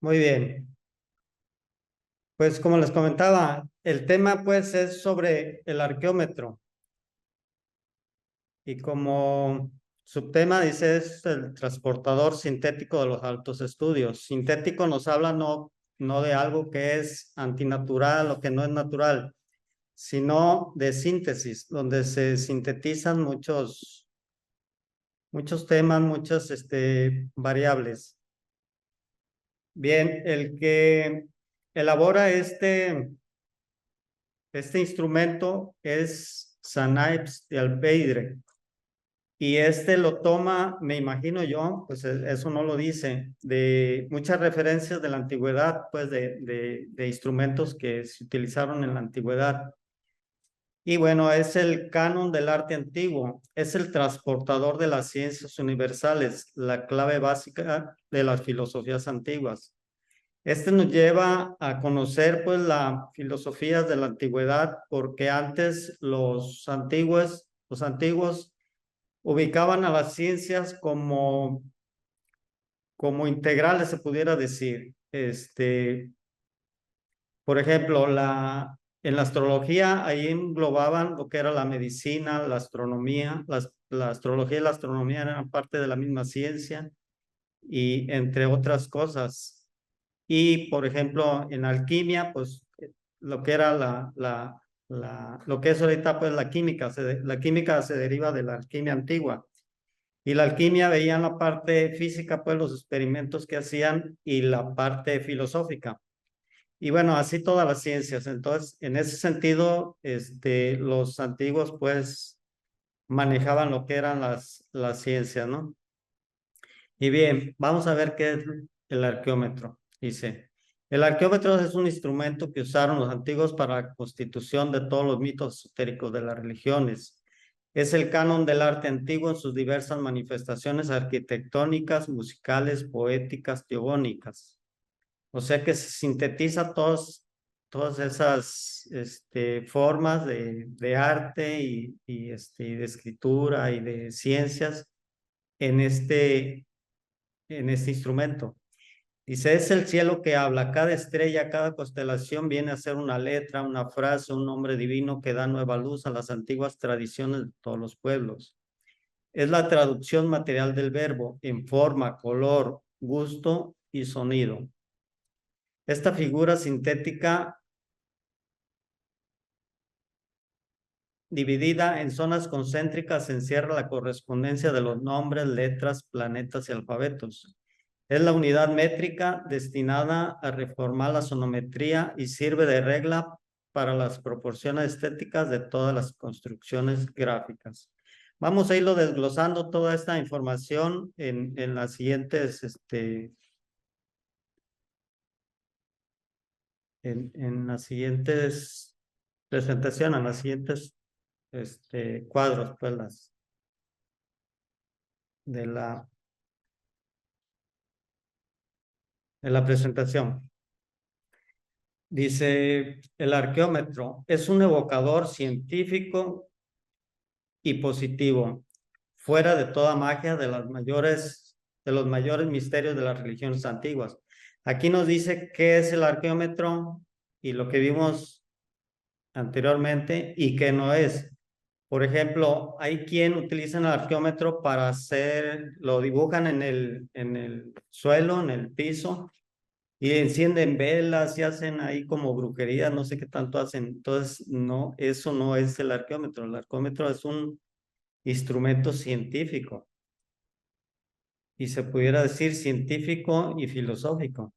Muy bien. Pues como les comentaba, el tema pues es sobre el arqueómetro y como subtema dice es el transportador sintético de los altos estudios. Sintético nos habla no de algo que es antinatural o que no es natural, sino de síntesis, donde se sintetizan muchos temas, muchas variables. Bien, el que elabora este instrumento es Sanaipes de Alpeidre y este lo toma, me imagino yo, pues eso no lo dice, de muchas referencias de la antigüedad, pues de instrumentos que se utilizaron en la antigüedad. Y bueno, es el canon del arte antiguo, es el transportador de las ciencias universales, la clave básica de las filosofías antiguas. Este nos lleva a conocer pues las filosofías de la antigüedad, porque antes los antiguos ubicaban a las ciencias como integrales, se pudiera decir. Por ejemplo, en la astrología ahí englobaban lo que era la medicina, la astronomía, la astrología y la astronomía eran parte de la misma ciencia y entre otras cosas. Y, por ejemplo, en alquimia, pues lo que era lo que es ahorita, pues la química, la química se deriva de la alquimia antigua. Y la alquimia veían la parte física, pues los experimentos que hacían y la parte filosófica. Y bueno, así todas las ciencias. Entonces, en ese sentido, los antiguos, pues, manejaban lo que eran las ciencias, ¿no? Y bien, vamos a ver qué es el arqueómetro. Dice, el arqueómetro es un instrumento que usaron los antiguos para la constitución de todos los mitos esotéricos de las religiones. Es el canon del arte antiguo en sus diversas manifestaciones arquitectónicas, musicales, poéticas, teogónicas. O sea que se sintetiza todas esas formas de arte y de escritura y de ciencias en en este instrumento. Dice, es el cielo que habla, cada estrella, cada constelación viene a ser una letra, una frase, un nombre divino que da nueva luz a las antiguas tradiciones de todos los pueblos. Es la traducción material del verbo en forma, color, gusto y sonido. Esta figura sintética dividida en zonas concéntricas encierra la correspondencia de los nombres, letras, planetas y alfabetos. Es la unidad métrica destinada a reformar la sonometría y sirve de regla para las proporciones estéticas de todas las construcciones gráficas. Vamos a irlo desglosando toda esta información en las siguientes, en las siguientes presentaciones, en las siguientes cuadros, pues de la, de la presentación. Dice, el arqueómetro es un evocador científico y positivo, fuera de toda magia de los mayores misterios de las religiones antiguas. Aquí nos dice qué es el arqueómetro y lo que vimos anteriormente y qué no es. Por ejemplo, hay quien utiliza el arqueómetro para lo dibujan en el suelo, en el piso, y encienden velas y hacen ahí como brujería, no sé qué tanto hacen. Entonces, no, eso no es el arqueómetro. El arqueómetro es un instrumento científico y se pudiera decir científico y filosófico.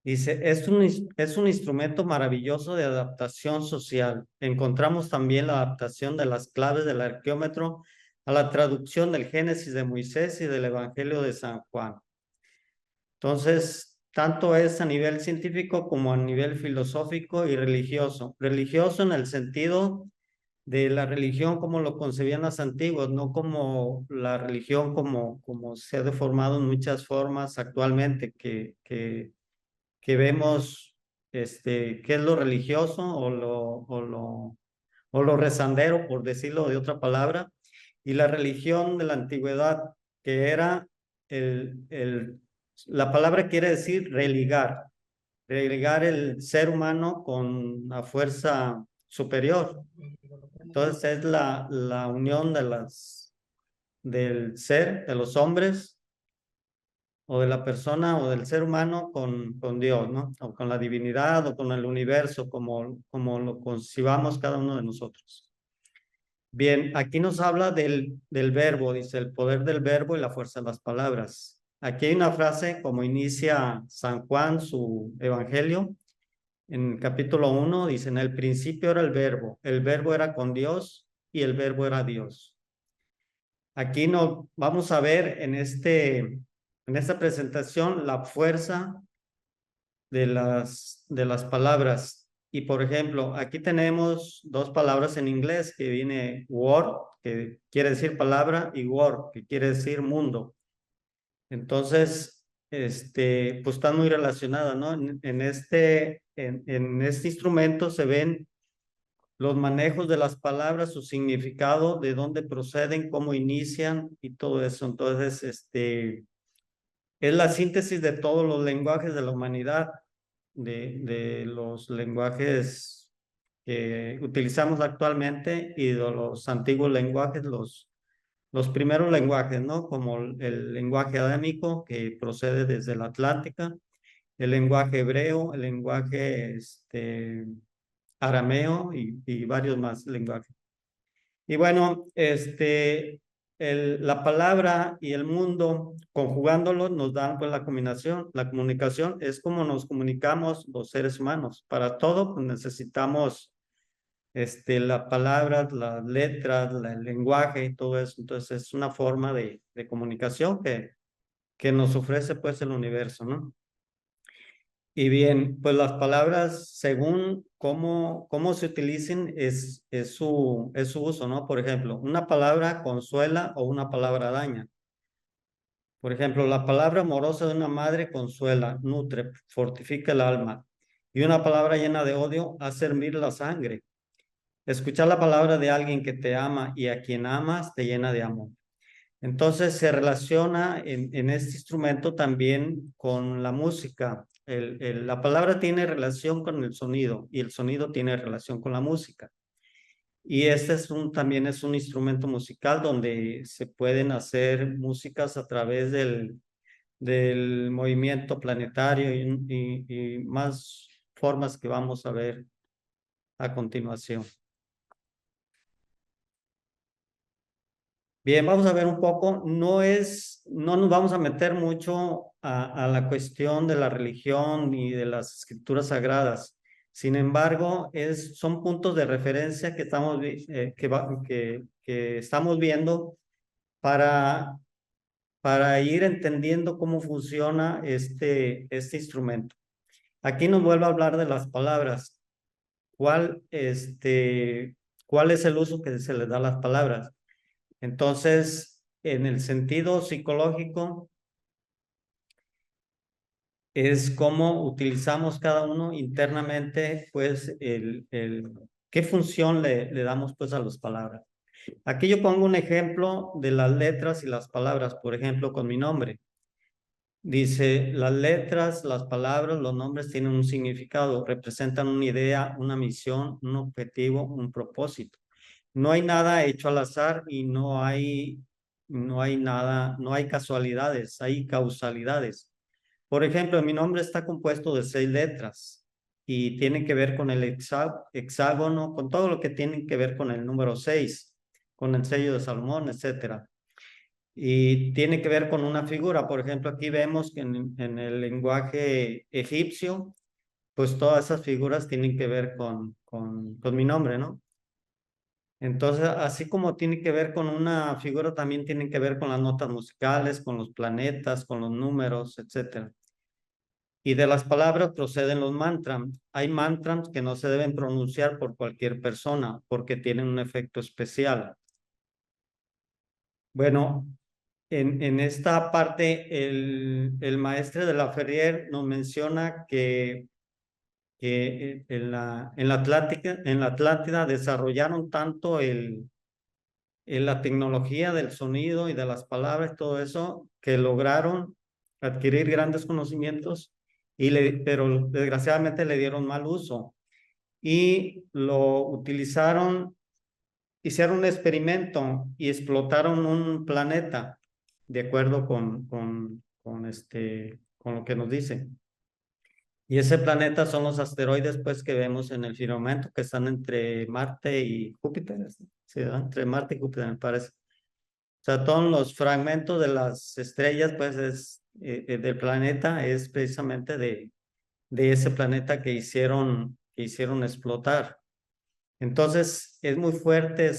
Dice, es un instrumento maravilloso de adaptación social. Encontramos también la adaptación de las claves del arqueómetro a la traducción del Génesis de Moisés y del Evangelio de San Juan. Entonces, tanto es a nivel científico como a nivel filosófico y religioso. Religioso en el sentido de la religión como lo concebían los antiguos, no como la religión como se ha deformado en muchas formas actualmente, que vemos qué es lo religioso o lo rezandero, por decirlo de otra palabra, y la religión de la antigüedad, que era el La palabra quiere decir religar el ser humano con la fuerza superior. Entonces es la unión del ser, de los hombres, o de la persona o del ser humano con Dios, ¿no? O con la divinidad o con el universo, como lo concibamos cada uno de nosotros. Bien, aquí nos habla del verbo, dice el poder del verbo y la fuerza de las palabras. Aquí hay una frase como inicia San Juan su evangelio. En el capítulo 1 dice, en el principio era el verbo era con Dios y el verbo era Dios. Aquí nos vamos a ver en esta presentación la fuerza de las palabras. Y por ejemplo, aquí tenemos dos palabras en inglés que viene word, que quiere decir palabra, y word, que quiere decir mundo. Entonces, pues están muy relacionadas, ¿no? En este instrumento se ven los manejos de las palabras, su significado, de dónde proceden, cómo inician y todo eso. Entonces, es la síntesis de todos los lenguajes de la humanidad, de los lenguajes que utilizamos actualmente y de los antiguos lenguajes, los primeros lenguajes, ¿no? Como el lenguaje adámico que procede desde la Atlántica, el lenguaje hebreo, el lenguaje arameo y varios más lenguajes. Y bueno, la palabra y el mundo, conjugándolo, nos dan pues la combinación. La comunicación es como nos comunicamos los seres humanos. Para todo pues, necesitamos las palabras, las letras, el lenguaje y todo eso. Entonces es una forma de comunicación que nos ofrece pues el universo, ¿no? Y bien, pues las palabras, según cómo se utilicen, es su uso, ¿no? Por ejemplo, una palabra consuela o una palabra daña. Por ejemplo, la palabra amorosa de una madre consuela, nutre, fortifica el alma. Y una palabra llena de odio hace hervir la sangre. Escuchar la palabra de alguien que te ama y a quien amas te llena de amor. Entonces se relaciona en este instrumento también con la música. La palabra tiene relación con el sonido y el sonido tiene relación con la música. Y este también es un instrumento musical donde se pueden hacer músicas a través del movimiento planetario y más formas que vamos a ver a continuación. Bien, vamos a ver un poco, no nos vamos a meter mucho a la cuestión de la religión ni de las escrituras sagradas. Sin embargo, son puntos de referencia que estamos viendo para, para ir entendiendo cómo funciona este instrumento. Aquí nos vuelve a hablar de las palabras. ¿Cuál, cuál es el uso que se le da a las palabras? Entonces, en el sentido psicológico, es cómo utilizamos cada uno internamente, pues, qué función le damos, pues, a las palabras. Aquí yo pongo un ejemplo de las letras y las palabras, por ejemplo, con mi nombre. Dice, las letras, las palabras, los nombres tienen un significado, representan una idea, una misión, un objetivo, un propósito. No hay nada hecho al azar y no hay nada, no hay casualidades, hay causalidades. Por ejemplo, mi nombre está compuesto de 6 letras y tiene que ver con el hexágono, con todo lo que tiene que ver con el número 6, con el sello de Salomón, etcétera. Y tiene que ver con una figura. Por ejemplo, aquí vemos que en el lenguaje egipcio, pues todas esas figuras tienen que ver con mi nombre, ¿no? Entonces, así como tiene que ver con una figura, también tiene que ver con las notas musicales, con los planetas, con los números, etcétera. Y de las palabras proceden los mantras. Hay mantras que no se deben pronunciar por cualquier persona porque tienen un efecto especial. Bueno, en esta parte, el maestre de la Ferrier nos menciona que en la Atlántida desarrollaron tanto la tecnología del sonido y de las palabras, todo eso, que lograron adquirir grandes conocimientos, pero desgraciadamente le dieron mal uso y lo utilizaron, hicieron un experimento y explotaron un planeta, de acuerdo con lo que nos dicen. Y ese planeta son los asteroides pues que vemos en el firmamento que están entre Marte y Júpiter, ¿sí, verdad? Entre Marte y Júpiter me parece. O sea, todos los fragmentos de las estrellas pues del planeta es precisamente de ese planeta que hicieron explotar. Entonces, es muy fuerte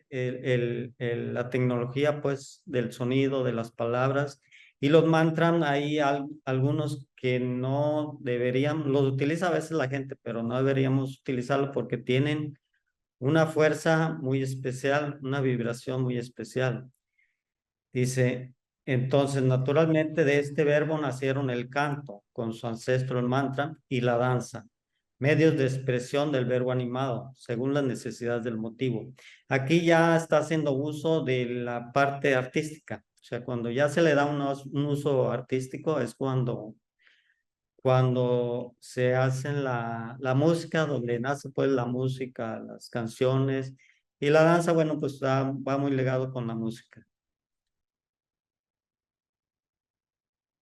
la tecnología, pues, del sonido, de las palabras. Y los mantras, hay algunos que no deberían, los utiliza a veces la gente, pero no deberíamos utilizarlo porque tienen una fuerza muy especial, una vibración muy especial. Dice, entonces, naturalmente de este verbo nacieron el canto, con su ancestro el mantra, y la danza, medios de expresión del verbo animado, según las necesidades del motivo. Aquí ya está haciendo uso de la parte artística. O sea, cuando ya se le da un uso artístico es cuando se hace la música, donde nace pues la música, las canciones, y la danza, bueno, pues va muy ligado con la música.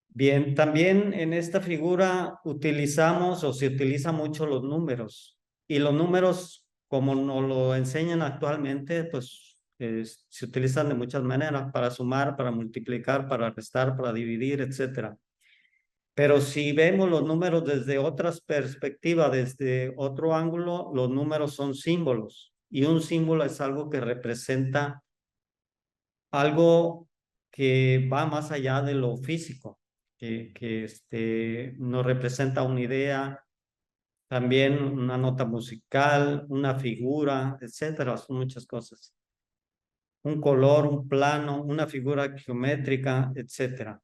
Bien, también en esta figura utilizamos o se utiliza mucho los números y los números, como nos lo enseñan actualmente, pues se utilizan de muchas maneras para sumar, para multiplicar, para restar, para dividir, etcétera. Pero si vemos los números desde otras perspectivas, desde otro ángulo, los números son símbolos y un símbolo es algo que representa algo que va más allá de lo físico, que nos representa una idea, también una nota musical, una figura, etcétera, son muchas cosas. Un color, un plano, una figura geométrica, etcétera.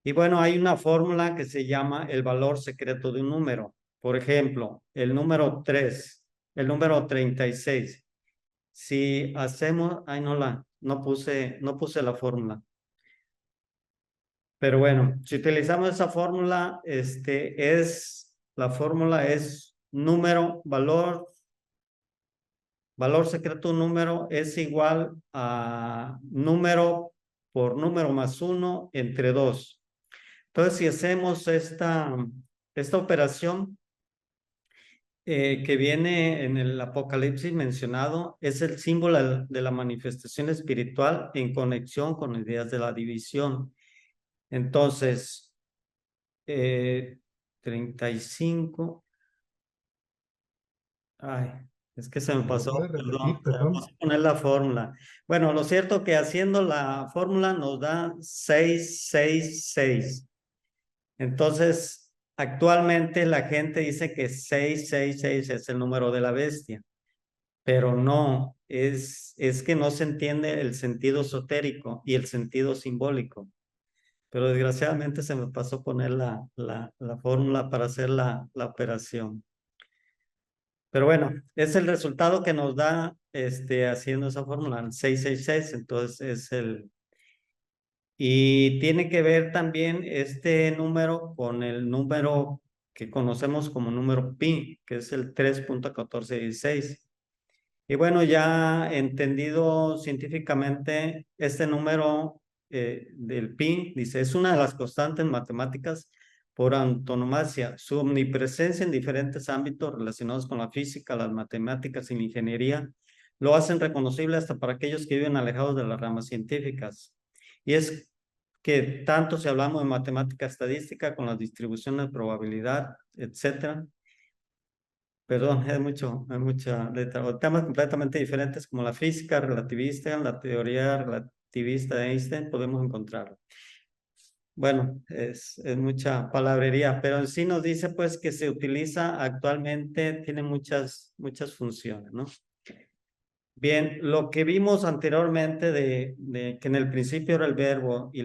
Y bueno, hay una fórmula que se llama el valor secreto de un número. Por ejemplo, el número 3, el número 36. Si hacemos, ay, no puse la fórmula. Pero bueno, si utilizamos esa fórmula, la fórmula es valor secreto número es igual a número por número más 1 entre 2. Entonces, si hacemos esta operación que viene en el Apocalipsis mencionado, es el símbolo de la manifestación espiritual en conexión con ideas de la división. Entonces, 35. Ay, es que se me ¿Me lo pasó, puedes perdón, repetir, se me perdón? pasó poner la fórmula. Bueno, lo cierto que haciendo la fórmula nos da 666. Entonces, actualmente la gente dice que 666 es el número de la bestia, pero no, es que no se entiende el sentido esotérico y el sentido simbólico. Pero desgraciadamente se me pasó poner la fórmula para hacer la operación. Pero bueno, es el resultado que nos da haciendo esa fórmula, el 666, entonces es y tiene que ver también este número con el número que conocemos como número pi, que es el 3.1416. Y bueno, ya entendido científicamente, este número del pi, dice, es una de las constantes matemáticas por antonomasia. Su omnipresencia en diferentes ámbitos relacionados con la física, las matemáticas y la ingeniería lo hacen reconocible hasta para aquellos que viven alejados de las ramas científicas. Y es que tanto si hablamos de matemática estadística con las distribuciones de probabilidad, etcétera, perdón, hay mucha letra. O temas completamente diferentes como la física relativista, la teoría relativista de Einstein, podemos encontrarlo. Bueno, es mucha palabrería, pero en sí nos dice pues que se utiliza actualmente, tiene muchas funciones, ¿no? Bien, lo que vimos anteriormente de que en el principio era el verbo y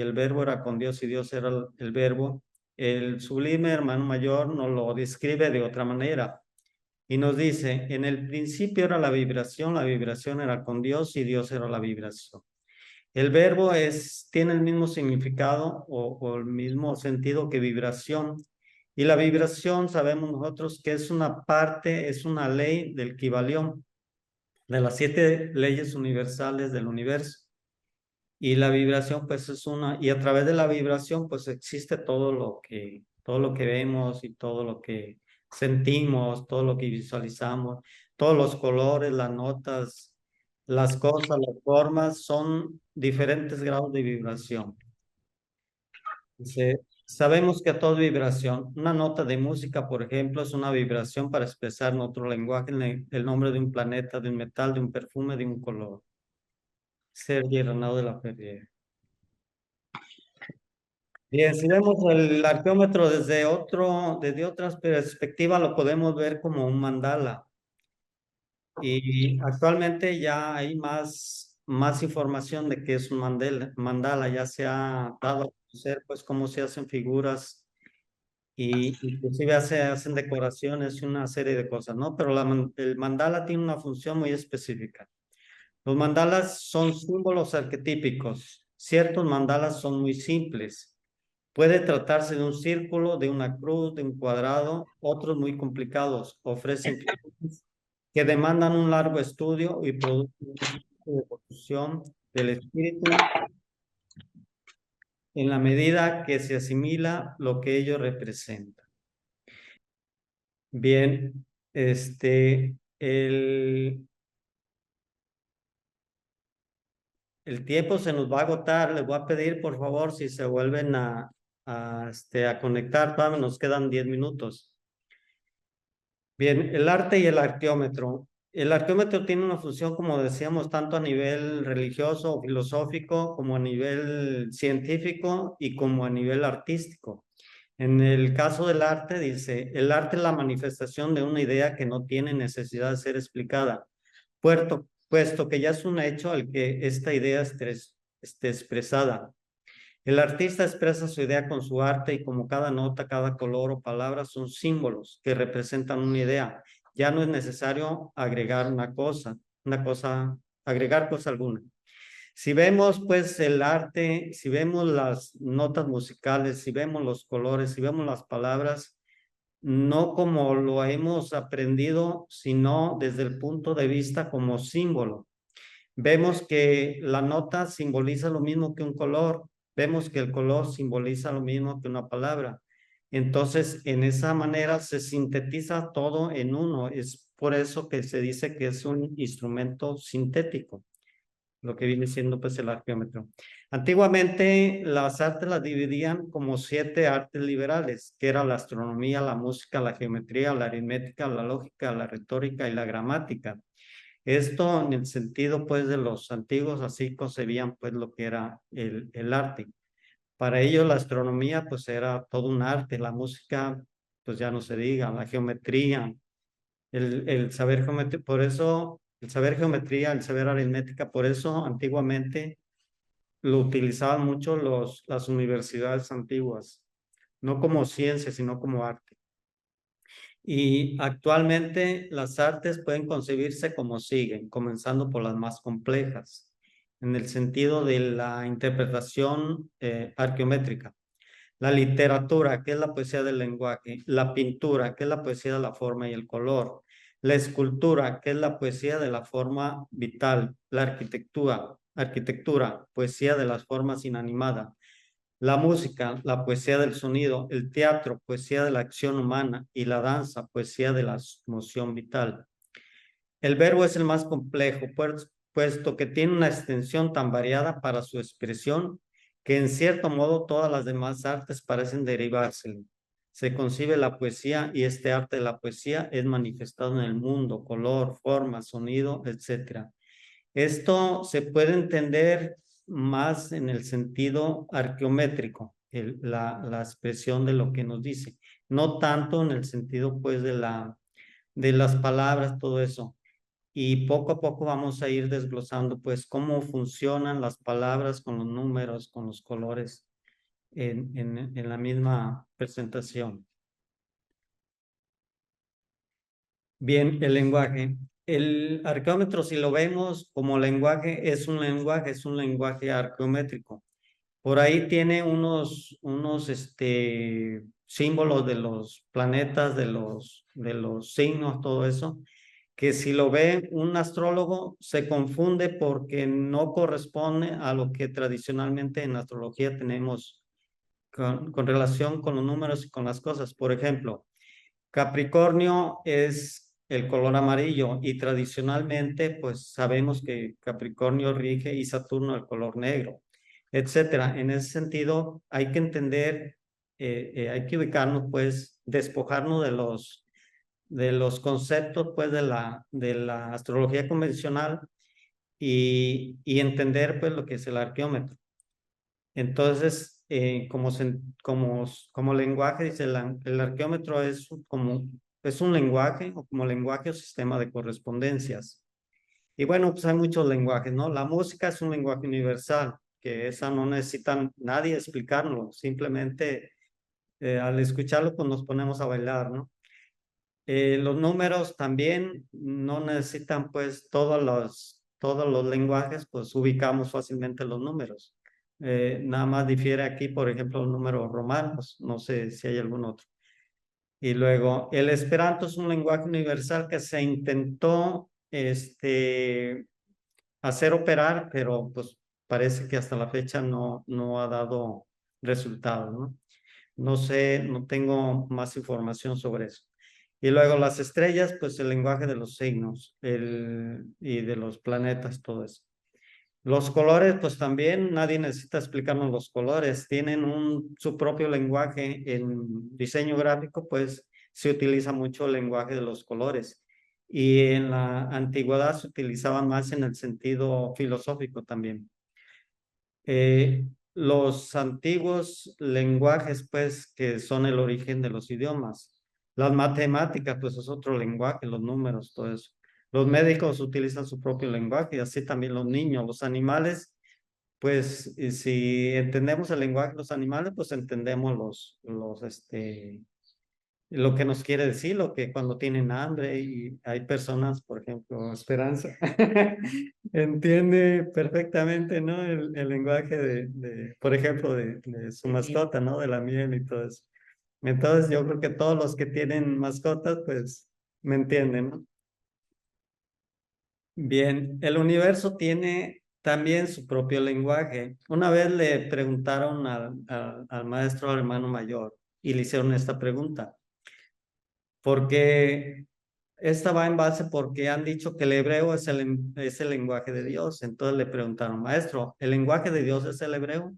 el verbo era con Dios y Dios era el verbo, el sublime hermano mayor nos lo describe de otra manera. Y nos dice, en el principio era la vibración era con Dios y Dios era la vibración. El verbo tiene el mismo significado o el mismo sentido que vibración. Y la vibración sabemos nosotros que es una parte, es una ley del Kybalión, de las 7 leyes universales del universo. Y la vibración pues es una, y a través de la vibración pues existe todo lo que vemos y todo lo que sentimos, todo lo que visualizamos, todos los colores, las notas, las cosas, las formas, son diferentes grados de vibración. Sabemos que todo es vibración. Una nota de música, por ejemplo, es una vibración para expresar en otro lenguaje el nombre de un planeta, de un metal, de un perfume, de un color. Sergio Renau de la Ferrier. Bien, si vemos el arqueómetro desde otra perspectiva, lo podemos ver como un mandala. Y actualmente ya hay más información de qué es un mandala. Ya se ha dado a conocer pues cómo se hacen figuras y inclusive se hacen decoraciones y una serie de cosas, ¿no? Pero el mandala tiene una función muy específica. Los mandalas son símbolos arquetípicos. Ciertos mandalas son muy simples. Puede tratarse de un círculo, de una cruz, de un cuadrado, otros muy complicados. Ofrecen figuras que demandan un largo estudio y producen un efecto de evolución del espíritu en la medida que se asimila lo que ello representa. Bien, el tiempo se nos va a agotar. Les voy a pedir, por favor, si se vuelven a conectar, todavía nos quedan 10 minutos. Bien, el arte y el arqueómetro. El arqueómetro tiene una función, como decíamos, tanto a nivel religioso o filosófico, como a nivel científico y como a nivel artístico. En el caso del arte, dice, el arte es la manifestación de una idea que no tiene necesidad de ser explicada, puesto que ya es un hecho al que esta idea esté expresada. El artista expresa su idea con su arte y como cada nota, cada color o palabra son símbolos que representan una idea. Ya no es necesario agregar agregar cosa alguna. Si vemos pues el arte, si vemos las notas musicales, si vemos los colores, si vemos las palabras, no como lo hemos aprendido, sino desde el punto de vista como símbolo. Vemos que la nota simboliza lo mismo que un color, vemos que el color simboliza lo mismo que una palabra. Entonces, en esa manera se sintetiza todo en uno. Es por eso que se dice que es un instrumento sintético, lo que viene siendo pues el arqueómetro. Antiguamente las artes las dividían como 7 artes liberales, que era la astronomía, la música, la geometría, la aritmética, la lógica, la retórica y la gramática. Esto en el sentido pues de los antiguos así concebían pues lo que era el arte. Para ellos la astronomía pues era todo un arte, la música pues ya no se diga, la geometría, el saber geometría, por eso el saber geometría, el saber aritmética, por eso antiguamente lo utilizaban mucho las universidades antiguas, no como ciencia, sino como arte. Y actualmente las artes pueden concebirse como siguen, comenzando por las más complejas, en el sentido de la interpretación arqueométrica. La literatura, que es la poesía del lenguaje. La pintura, que es la poesía de la forma y el color. La escultura, que es la poesía de la forma vital. La arquitectura, poesía de las formas inanimadas. La música, la poesía del sonido, el teatro, poesía de la acción humana y la danza, poesía de la emoción vital. El verbo es el más complejo, puesto que tiene una extensión tan variada para su expresión que en cierto modo todas las demás artes parecen derivársele. Se concibe la poesía y este arte de la poesía es manifestado en el mundo, color, forma, sonido, etc. Esto se puede entender más en el sentido arqueométrico, la expresión de lo que nos dice, no tanto en el sentido pues de las palabras, todo eso. Y poco a poco vamos a ir desglosando pues cómo funcionan las palabras con los números, con los colores en la misma presentación. Bien, el lenguaje. El arqueómetro, si lo vemos como lenguaje, es un lenguaje arqueométrico. Por ahí tiene unos símbolos de los planetas, de los signos, todo eso, que si lo ve un astrólogo se confunde porque no corresponde a lo que tradicionalmente en astrología tenemos con relación con los números y con las cosas. Por ejemplo, Capricornio es el color amarillo y tradicionalmente pues sabemos que Capricornio rige y Saturno el color negro, etcétera. En ese sentido hay que entender, hay que ubicarnos pues, despojarnos de los conceptos pues de la astrología convencional y entender pues lo que es el arqueómetro. Entonces, como lenguaje, dice, el arqueómetro es un lenguaje o como lenguaje o sistema de correspondencias. Y bueno, pues hay muchos lenguajes, ¿no? La música es un lenguaje universal, que esa no necesita nadie explicarlo, simplemente al escucharlo pues nos ponemos a bailar, ¿no? Los números también no necesitan pues todos los lenguajes, pues ubicamos fácilmente los números. Nada más difiere aquí, por ejemplo, los números romanos, no sé si hay algún otro. Y luego, el Esperanto es un lenguaje universal que se intentó hacer operar, pero pues parece que hasta la fecha no ha dado resultados, ¿no? No sé, no tengo más información sobre eso. Y luego las estrellas, pues el lenguaje de los signos y de los planetas, todo eso. Los colores, pues también nadie necesita explicarnos los colores. Tienen su propio lenguaje. En diseño gráfico, pues se utiliza mucho el lenguaje de los colores. Y en la antigüedad se utilizaba más en el sentido filosófico también. Los antiguos lenguajes, pues, que son el origen de los idiomas. Las matemáticas, pues, es otro lenguaje, los números, todo eso. Los médicos utilizan su propio lenguaje y así también los niños. Los animales, pues, y si entendemos el lenguaje de los animales, pues entendemos lo que nos quiere decir, lo que cuando tienen hambre y hay personas, por ejemplo, Esperanza, entiende perfectamente, ¿no? El lenguaje por ejemplo, de su mascota, ¿no? De la miel y todo eso. Entonces, yo creo que todos los que tienen mascotas, pues, me entienden, ¿no? Bien, el universo tiene también su propio lenguaje. Una vez le preguntaron al maestro hermano mayor y le hicieron esta pregunta. Porque esta va en base porque han dicho que el hebreo es el lenguaje de Dios. Entonces le preguntaron, maestro, ¿el lenguaje de Dios es el hebreo?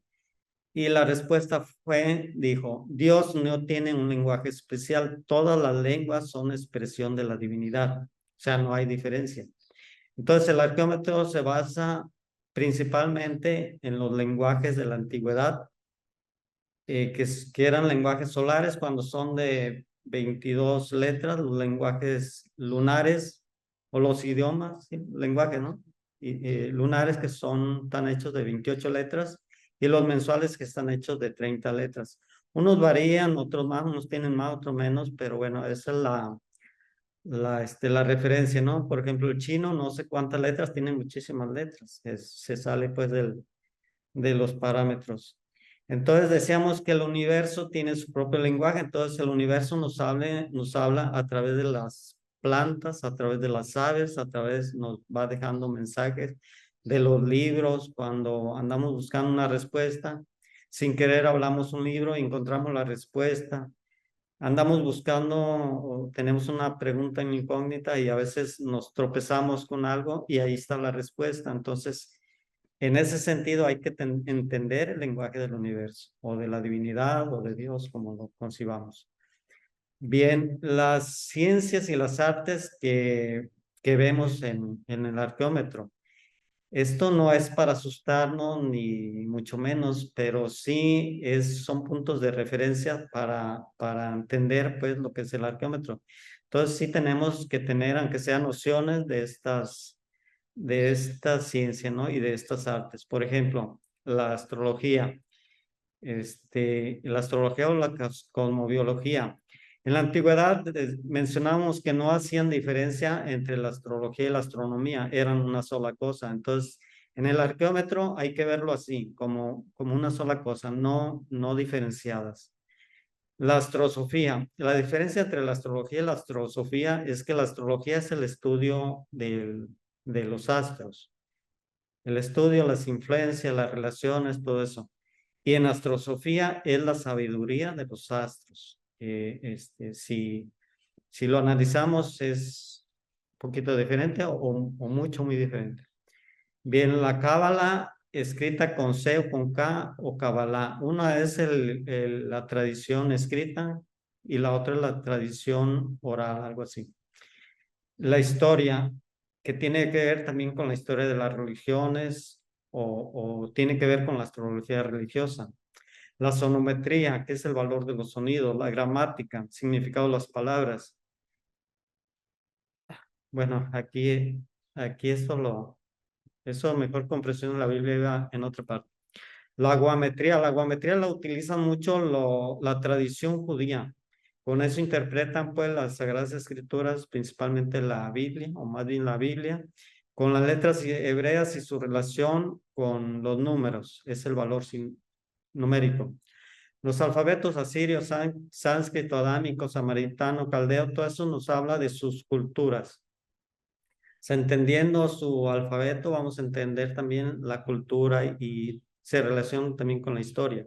Y la respuesta dijo, Dios no tiene un lenguaje especial, todas las lenguas son expresión de la divinidad, o sea, no hay diferencia. Entonces el arqueómetro se basa principalmente en los lenguajes de la antigüedad, que eran lenguajes solares cuando son de 22 letras, los lenguajes lunares o los idiomas, ¿sí? Lenguajes, ¿no? Lunares que están hechos de 28 letras y los mensuales que están hechos de 30 letras. Unos varían, otros más, unos tienen más, otros menos, pero bueno, esa es la referencia, ¿no? Por ejemplo, el chino, no sé cuántas letras, tiene muchísimas letras. Se sale pues de los parámetros. Entonces decíamos que el universo tiene su propio lenguaje, entonces el universo nos habla a través de las plantas, a través de las aves, nos va dejando mensajes de los libros, cuando andamos buscando una respuesta, sin querer hablamos un libro y encontramos la respuesta. Andamos buscando o tenemos una pregunta en incógnita y a veces nos tropezamos con algo y ahí está la respuesta. Entonces, en ese sentido hay que entender el lenguaje del universo o de la divinidad o de Dios, como lo concibamos. Bien, las ciencias y las artes que vemos en el arqueómetro. Esto no es para asustarnos ni mucho menos, pero sí son puntos de referencia para entender pues lo que es el arqueómetro. Entonces sí tenemos que tener, aunque sean nociones de esta ciencia, ¿no? Y de estas artes. Por ejemplo, la astrología, la astrología o la cosmobiología. En la antigüedad mencionamos que no hacían diferencia entre la astrología y la astronomía, eran una sola cosa. Entonces, en el arqueómetro hay que verlo así, como una sola cosa, no diferenciadas. La astrosofía. La diferencia entre la astrología y la astrosofía es que la astrología es el estudio de los astros, el estudio, las influencias, las relaciones, todo eso. Y en astrosofía es la sabiduría de los astros. Si lo analizamos es un poquito diferente o mucho, muy diferente. Bien, la cábala escrita con C o con K o cabalá. Una es la tradición escrita y la otra es la tradición oral, algo así. La historia, que tiene que ver también con la historia de las religiones o tiene que ver con la astrología religiosa. La sonometría, que es el valor de los sonidos. La gramática, significado de las palabras. Bueno, aquí eso mejor comprensión de la Biblia iba en otra parte. La guametría la utilizan mucho la tradición judía. Con eso interpretan pues las Sagradas Escrituras, principalmente la Biblia, o más bien la Biblia, con las letras hebreas y su relación con los números, es el valor numérico. Los alfabetos asirios, sánscrito, adámico, samaritano, caldeo, todo eso nos habla de sus culturas. Entendiendo su alfabeto, vamos a entender también la cultura y se relaciona también con la historia.